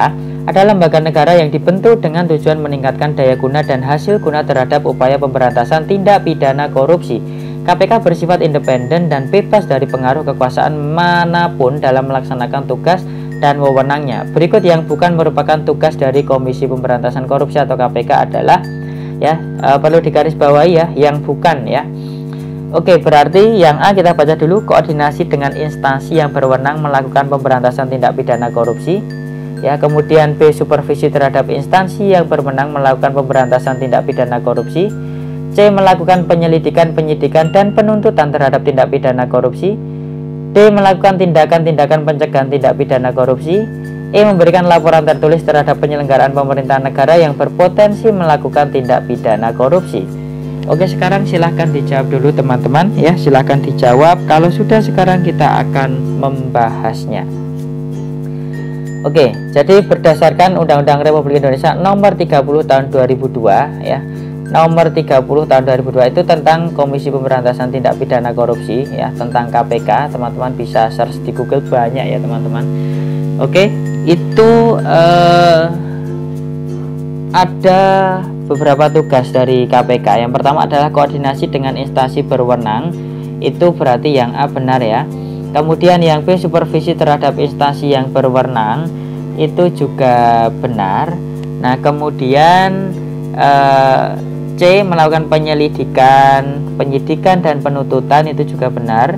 adalah lembaga negara yang dibentuk dengan tujuan meningkatkan daya guna dan hasil guna terhadap upaya pemberantasan tindak pidana korupsi. KPK bersifat independen dan bebas dari pengaruh kekuasaan manapun dalam melaksanakan tugas dan wewenangnya. Berikut yang bukan merupakan tugas dari Komisi Pemberantasan Korupsi atau KPK adalah ya, perlu digarisbawahi ya, yang bukan ya. Oke, berarti yang A kita baca dulu, koordinasi dengan instansi yang berwenang melakukan pemberantasan tindak pidana korupsi ya. Kemudian B, supervisi terhadap instansi yang berwenang melakukan pemberantasan tindak pidana korupsi. C, melakukan penyelidikan, penyidikan, dan penuntutan terhadap tindak pidana korupsi. D, melakukan tindakan-tindakan pencegahan tindak pidana korupsi. E, memberikan laporan tertulis terhadap penyelenggaraan pemerintahan negara yang berpotensi melakukan tindak pidana korupsi. Oke, sekarang silahkan dijawab dulu teman-teman ya, silahkan dijawab. Kalau sudah, sekarang kita akan membahasnya. Oke, jadi berdasarkan Undang-Undang Republik Indonesia Nomor 30 Tahun 2002 ya, Nomor 30 Tahun 2002 itu tentang Komisi Pemberantasan Tindak Pidana Korupsi ya, tentang KPK. Teman-teman bisa search di Google, banyak ya teman-teman. Oke, itu ada beberapa tugas dari KPK. Yang pertama adalah koordinasi dengan instansi berwenang. Itu berarti yang A benar ya. Kemudian yang B, supervisi terhadap instansi yang berwenang. Itu juga benar. Nah, kemudian C, melakukan penyidikan dan penuntutan. Itu juga benar.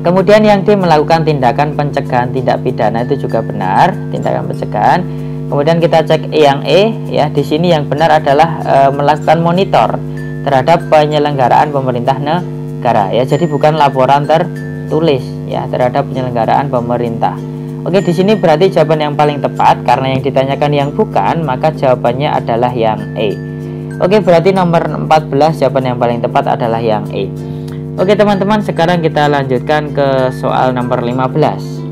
Kemudian yang D, melakukan tindakan pencegahan tindak pidana. Itu juga benar, tindakan pencegahan. Kemudian kita cek yang E ya, di sini yang benar adalah melakukan monitor terhadap penyelenggaraan pemerintah negara ya. Jadi bukan laporan tertulis ya terhadap penyelenggaraan pemerintah. Oke, di sini berarti jawaban yang paling tepat karena yang ditanyakan yang bukan, maka jawabannya adalah yang E. Oke, berarti nomor 14 jawaban yang paling tepat adalah yang E. Oke teman-teman, sekarang kita lanjutkan ke soal nomor 15.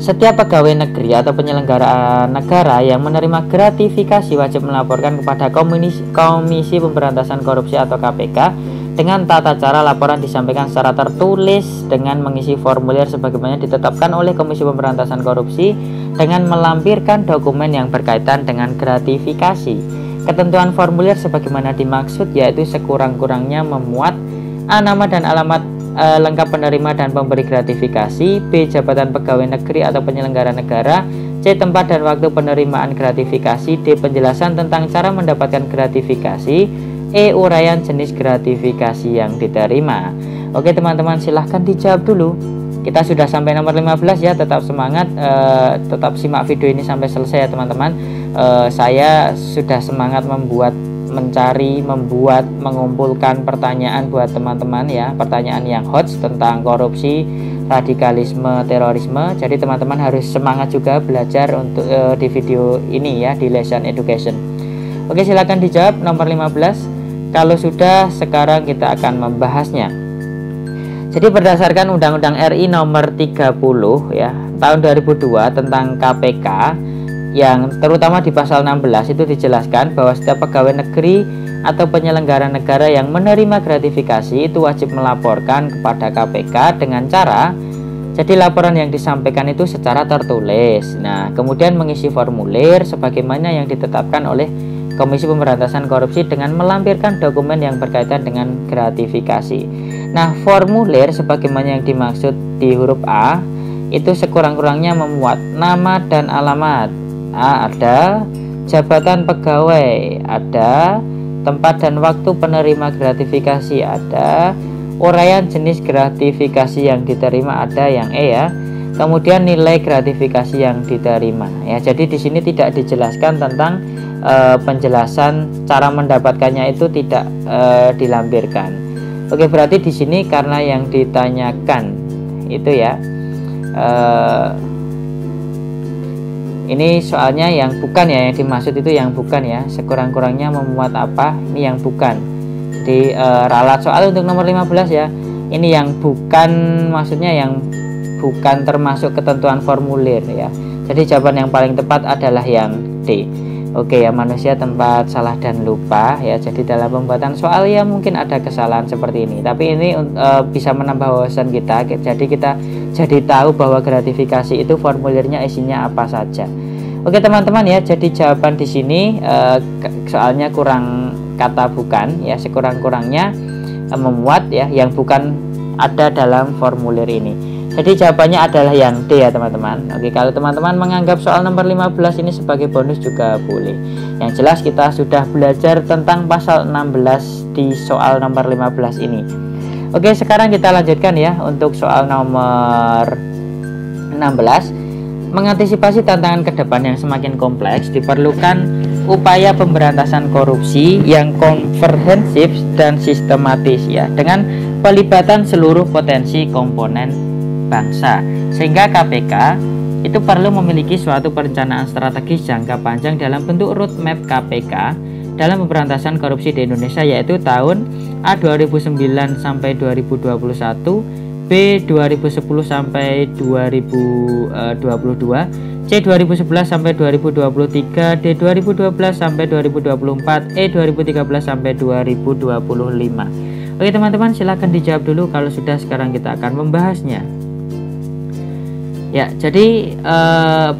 Setiap pegawai negeri atau penyelenggara negara yang menerima gratifikasi wajib melaporkan kepada Komisi Pemberantasan Korupsi atau KPK dengan tata cara laporan disampaikan secara tertulis dengan mengisi formulir sebagaimana ditetapkan oleh Komisi Pemberantasan Korupsi dengan melampirkan dokumen yang berkaitan dengan gratifikasi. Ketentuan formulir sebagaimana dimaksud yaitu sekurang-kurangnya memuat A, nama dan alamat lengkap penerima dan pemberi gratifikasi, B, jabatan pegawai negeri atau penyelenggara negara, C, tempat dan waktu penerimaan gratifikasi, D, penjelasan tentang cara mendapatkan gratifikasi, E, uraian jenis gratifikasi yang diterima. Oke teman-teman, silahkan dijawab dulu. Kita sudah sampai nomor 15 ya, tetap semangat, tetap simak video ini sampai selesai ya teman-teman. Saya sudah semangat mengumpulkan pertanyaan buat teman-teman ya, pertanyaan yang hot tentang korupsi, radikalisme, terorisme. Jadi teman-teman harus semangat juga belajar untuk di video ini ya, di lesson education. Oke, silakan dijawab nomor 15. Kalau sudah, sekarang kita akan membahasnya. Jadi berdasarkan Undang-Undang RI nomor 30 ya, tahun 2002 tentang KPK, yang terutama di pasal 16 itu dijelaskan bahwa setiap pegawai negeri atau penyelenggara negara yang menerima gratifikasi itu wajib melaporkan kepada KPK dengan cara, jadi laporan yang disampaikan itu secara tertulis. Nah, kemudian mengisi formulir sebagaimana yang ditetapkan oleh Komisi Pemberantasan Korupsi dengan melampirkan dokumen yang berkaitan dengan gratifikasi. Nah, formulir sebagaimana yang dimaksud di huruf A itu sekurang-kurangnya memuat nama dan alamat. A, ada jabatan pegawai, ada tempat dan waktu penerima gratifikasi, ada uraian jenis gratifikasi yang diterima, ada yang E ya. Kemudian nilai gratifikasi yang diterima ya. Jadi di sini tidak dijelaskan tentang penjelasan cara mendapatkannya, itu tidak dilampirkan. Oke, berarti di sini karena yang ditanyakan itu ya, ini soalnya yang bukan ya, yang dimaksud itu yang bukan ya, sekurang-kurangnya memuat apa, ini yang bukan. Di ralat soal untuk nomor 15 ya, ini yang bukan, maksudnya yang bukan termasuk ketentuan formulir ya. Jadi jawaban yang paling tepat adalah yang D. Oke ya, manusia tempat salah dan lupa ya. Jadi dalam pembuatan soal ya mungkin ada kesalahan seperti ini, tapi ini bisa menambah wawasan kita. Jadi kita jadi tahu bahwa gratifikasi itu formulirnya isinya apa saja. Oke teman-teman ya, jadi jawaban di sini soalnya kurang kata bukan ya, sekurang-kurangnya memuat ya yang bukan ada dalam formulir ini. Jadi jawabannya adalah yang D ya teman-teman. Oke, kalau teman-teman menganggap soal nomor 15 ini sebagai bonus juga boleh. Yang jelas kita sudah belajar tentang pasal 16 di soal nomor 15 ini. Oke, sekarang kita lanjutkan ya untuk soal nomor 16. Mengantisipasi tantangan ke depan yang semakin kompleks, diperlukan upaya pemberantasan korupsi yang komprehensif dan sistematis ya, dengan pelibatan seluruh potensi komponen bangsa, sehingga KPK itu perlu memiliki suatu perencanaan strategis jangka panjang dalam bentuk roadmap KPK dalam pemberantasan korupsi di Indonesia, yaitu tahun A 2009 sampai 2021, B 2010 sampai 2022, C 2011 sampai 2023, D 2012 sampai 2024, E 2013 sampai 2025. Oke teman-teman, silahkan dijawab dulu kalau sudah. Sekarang kita akan membahasnya. Ya, jadi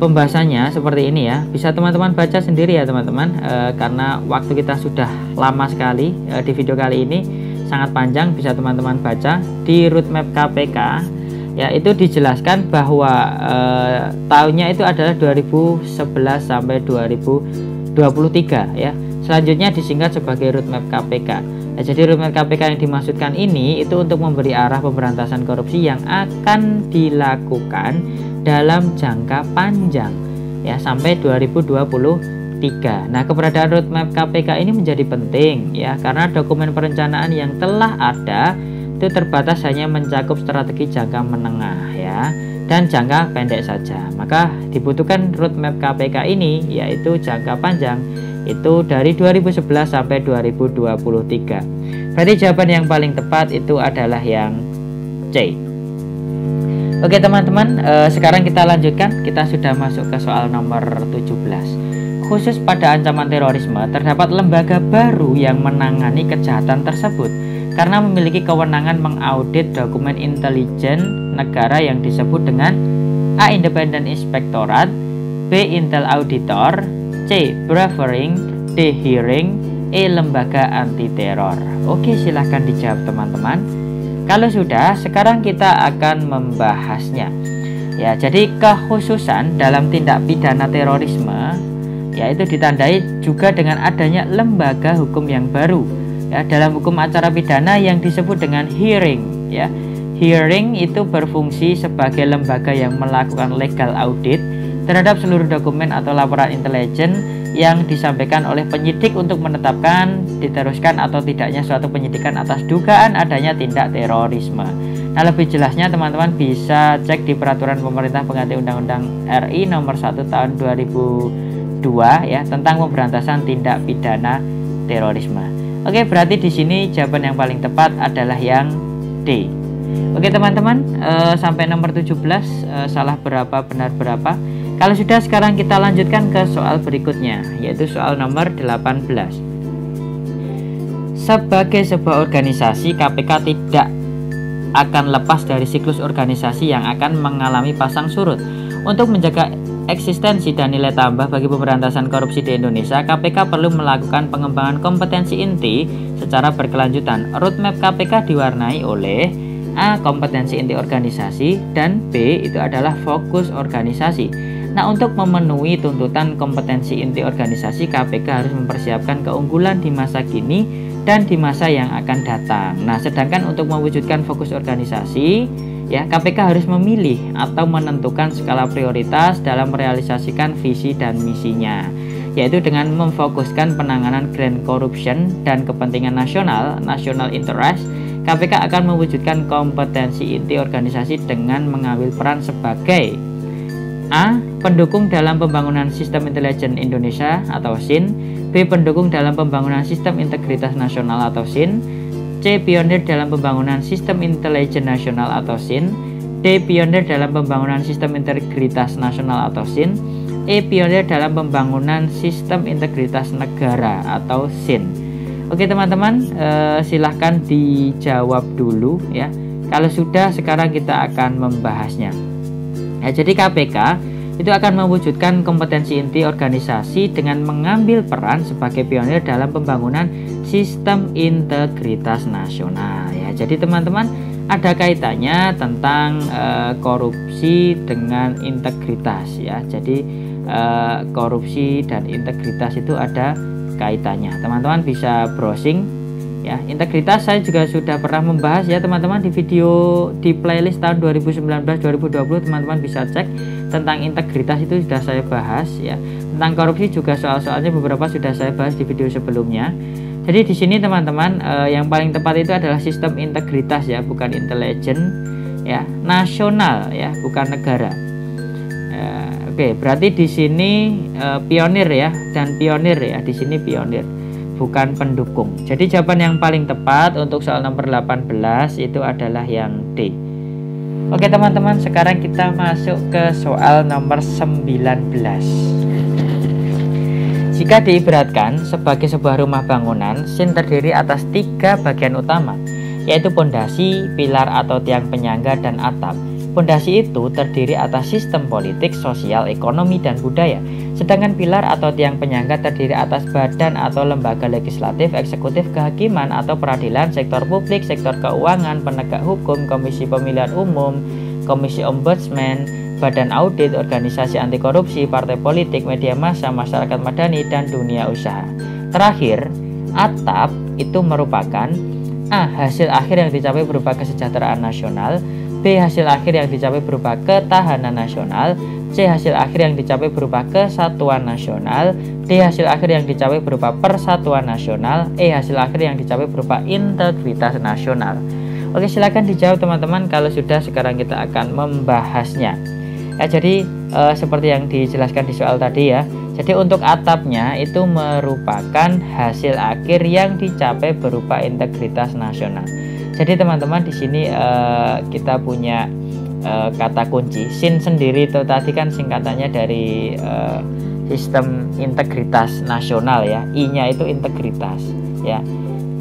pembahasannya seperti ini ya. Bisa teman-teman baca sendiri ya teman-teman, karena waktu kita sudah lama sekali di video kali ini sangat panjang. Bisa teman-teman baca di roadmap KPK. Ya, itu dijelaskan bahwa tahunnya itu adalah 2011 sampai 2023 ya. Selanjutnya disingkat sebagai roadmap KPK. Nah, jadi roadmap KPK yang dimaksudkan ini itu untuk memberi arah pemberantasan korupsi yang akan dilakukan dalam jangka panjang ya sampai 2023. Nah, keberadaan roadmap KPK ini menjadi penting ya karena dokumen perencanaan yang telah ada itu terbatas hanya mencakup strategi jangka menengah ya dan jangka pendek saja. Maka dibutuhkan roadmap KPK ini yaitu jangka panjang, itu dari 2011 sampai 2023. Berarti jawaban yang paling tepat itu adalah yang C. Oke teman-teman, sekarang kita lanjutkan. Kita sudah masuk ke soal nomor 17. Khusus pada ancaman terorisme, terdapat lembaga baru yang menangani kejahatan tersebut karena memiliki kewenangan mengaudit dokumen intelijen negara yang disebut dengan A. Independent Inspectorate, B. Intel Auditor, C. Bureauing, D. Hearing, E. Lembaga Anti Teror. Oke, silahkan dijawab teman-teman. Kalau sudah, sekarang kita akan membahasnya. Ya, jadi kekhususan dalam tindak pidana terorisme yaitu ditandai juga dengan adanya lembaga hukum yang baru ya dalam hukum acara pidana yang disebut dengan hearing ya. Hearing itu berfungsi sebagai lembaga yang melakukan legal audit terhadap seluruh dokumen atau laporan intelijen yang disampaikan oleh penyidik untuk menetapkan diteruskan atau tidaknya suatu penyidikan atas dugaan adanya tindak terorisme. Nah, lebih jelasnya teman-teman bisa cek di peraturan pemerintah pengganti Undang-Undang RI nomor 1 tahun 2002 ya tentang pemberantasan tindak pidana terorisme. Oke, berarti di sini jawaban yang paling tepat adalah yang D. Oke teman-teman, sampai nomor 17 salah berapa benar berapa. Kalau sudah, sekarang kita lanjutkan ke soal berikutnya, yaitu soal nomor 18. Sebagai sebuah organisasi, KPK tidak akan lepas dari siklus organisasi yang akan mengalami pasang surut. Untuk menjaga eksistensi dan nilai tambah bagi pemberantasan korupsi di Indonesia, KPK perlu melakukan pengembangan kompetensi inti secara berkelanjutan. Roadmap KPK diwarnai oleh A. Kompetensi inti organisasi, dan B. Itu adalah fokus organisasi. Nah, untuk memenuhi tuntutan kompetensi inti organisasi, KPK harus mempersiapkan keunggulan di masa kini dan di masa yang akan datang. Nah, sedangkan untuk mewujudkan fokus organisasi, ya KPK harus memilih atau menentukan skala prioritas dalam merealisasikan visi dan misinya, yaitu dengan memfokuskan penanganan grand corruption dan kepentingan nasional, national interest. KPK akan mewujudkan kompetensi inti organisasi dengan mengambil peran sebagai A. Pendukung dalam pembangunan sistem intelijen Indonesia atau SIN, B. Pendukung dalam pembangunan sistem integritas nasional atau SIN, C. Pionir dalam pembangunan sistem intelijen nasional atau SIN, D. Pionir dalam pembangunan sistem integritas nasional atau SIN, E. Pionir dalam pembangunan sistem integritas negara atau SIN. Oke teman-teman, silahkan dijawab dulu ya. Kalau sudah, sekarang kita akan membahasnya. Ya, jadi KPK itu akan mewujudkan kompetensi inti organisasi dengan mengambil peran sebagai pionir dalam pembangunan sistem integritas nasional. Ya, jadi teman-teman, ada kaitannya tentang korupsi dengan integritas ya. Jadi korupsi dan integritas itu ada kaitannya. Teman-teman bisa browsing ya. Integritas saya juga sudah pernah membahas ya teman-teman di video di playlist tahun 2019-2020. teman-teman bisa cek tentang integritas, itu sudah saya bahas ya. Tentang korupsi juga soal-soalnya beberapa sudah saya bahas di video sebelumnya. Jadi di sini teman-teman, yang paling tepat itu adalah sistem integritas ya, bukan intelijen ya, nasional ya, bukan negara. Oke, berarti di sini pionir ya, dan pionir ya, di sini pionir, bukan pendukung. Jadi jawaban yang paling tepat untuk soal nomor 18 itu adalah yang D. Oke teman-teman, sekarang kita masuk ke soal nomor 19. Jika diibaratkan sebagai sebuah rumah bangunan, SIN terdiri atas 3 bagian utama, yaitu pondasi, pilar atau tiang penyangga, dan atap. Pondasi itu terdiri atas sistem politik, sosial, ekonomi, dan budaya. Sedangkan pilar atau tiang penyangga terdiri atas badan atau lembaga legislatif, eksekutif, kehakiman atau peradilan, sektor publik, sektor keuangan, penegak hukum, komisi pemilihan umum, komisi ombudsman, badan audit, organisasi anti korupsi, partai politik, media massa, masyarakat madani, dan dunia usaha. Terakhir, atap itu merupakan A. Hasil akhir yang dicapai berupa kesejahteraan nasional, B. Hasil akhir yang dicapai berupa ketahanan nasional, C. Hasil akhir yang dicapai berupa kesatuan nasional, D. Hasil akhir yang dicapai berupa persatuan nasional, E. Hasil akhir yang dicapai berupa integritas nasional. Oke, silakan dijawab teman-teman kalau sudah. Sekarang kita akan membahasnya. Jadi seperti yang dijelaskan di soal tadi ya. Jadi untuk atapnya itu merupakan hasil akhir yang dicapai berupa integritas nasional. Jadi teman-teman di sini kita punya kata kunci. SIN sendiri itu tadi kan singkatannya dari sistem integritas nasional ya. I-nya itu integritas ya.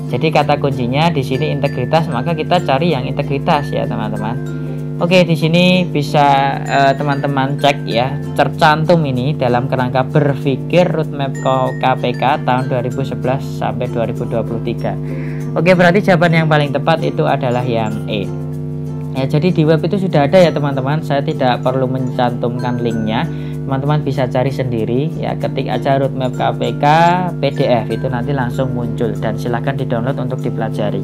Jadi kata kuncinya di sini integritas, maka kita cari yang integritas ya teman-teman. Oke, di sini bisa teman-teman cek ya, tercantum ini dalam kerangka berpikir roadmap KPK tahun 2011 sampai 2023. Oke, berarti jawaban yang paling tepat itu adalah yang E. Ya, jadi di web itu sudah ada ya teman-teman. Saya tidak perlu mencantumkan linknya. Teman-teman bisa cari sendiri ya, ketik aja roadmap KPK PDF itu nanti langsung muncul dan silahkan di-download untuk dipelajari.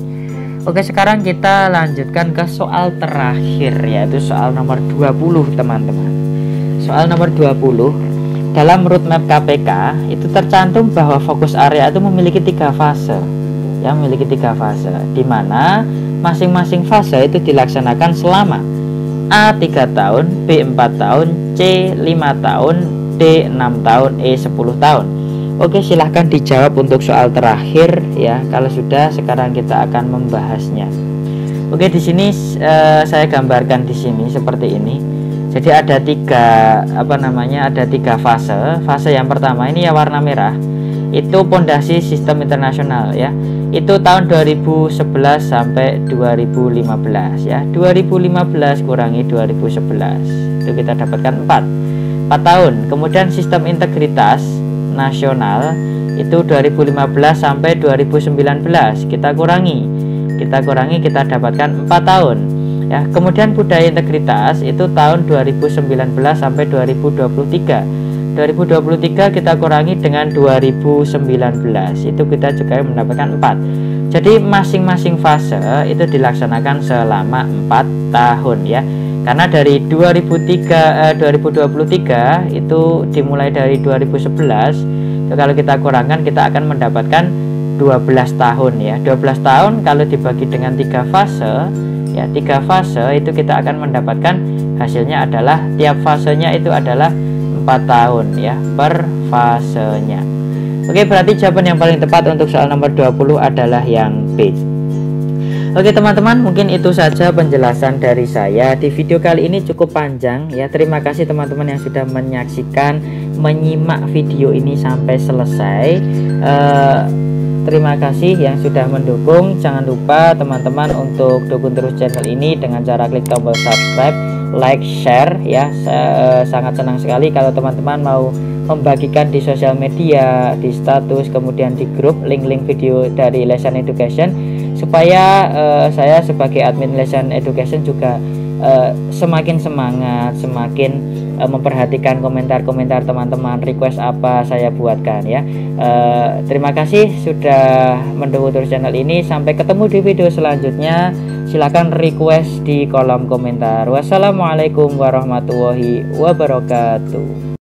Oke, sekarang kita lanjutkan ke soal terakhir, yaitu soal nomor 20 teman-teman. Soal nomor 20, dalam roadmap KPK itu tercantum bahwa fokus area itu memiliki 3 fase ya, memiliki 3 fase, di mana masing-masing fase itu dilaksanakan selama A 3 tahun, B 4 tahun, C 5 tahun, D 6 tahun, E 10 tahun. Oke, silahkan dijawab untuk soal terakhir ya. Kalau sudah, sekarang kita akan membahasnya. Oke, di sini saya gambarkan di sini seperti ini. Jadi ada tiga fase. Fase yang pertama ini ya warna merah. Itu pondasi sistem internasional ya. Itu tahun 2011 sampai 2015 ya. 2015 kurangi 2011. Itu kita dapatkan 4 tahun. Kemudian sistem integritas nasional itu 2015 sampai 2019 kita kurangi kita dapatkan 4 tahun ya. Kemudian budaya integritas itu tahun 2019 sampai 2023 kita kurangi dengan 2019 itu kita juga mendapatkan 4. Jadi masing-masing fase itu dilaksanakan selama 4 tahun ya. Karena dari 2023 itu dimulai dari 2011 itu kalau kita kurangkan kita akan mendapatkan 12 tahun ya. 12 tahun kalau dibagi dengan 3 fase ya, 3 fase itu kita akan mendapatkan hasilnya adalah tiap fasenya itu adalah 4 tahun ya per fasenya. Oke, berarti jawaban yang paling tepat untuk soal nomor 20 adalah yang B. Oke teman-teman, mungkin itu saja penjelasan dari saya. Di video kali ini cukup panjang ya. Terima kasih teman-teman yang sudah menyimak video ini sampai selesai. Terima kasih yang sudah mendukung. Jangan lupa teman-teman untuk dukung terus channel ini dengan cara klik tombol subscribe, like, share ya. Sangat senang sekali kalau teman-teman mau membagikan di sosial media, di status, kemudian di grup link-link video dari Lesson Education, supaya saya sebagai admin Lesson Education juga semakin semangat, semakin memperhatikan komentar-komentar teman-teman, request apa saya buatkan ya. Terima kasih sudah mendukung terus channel ini. Sampai ketemu di video selanjutnya. Silahkan request di kolom komentar. Wassalamualaikum warahmatullahi wabarakatuh.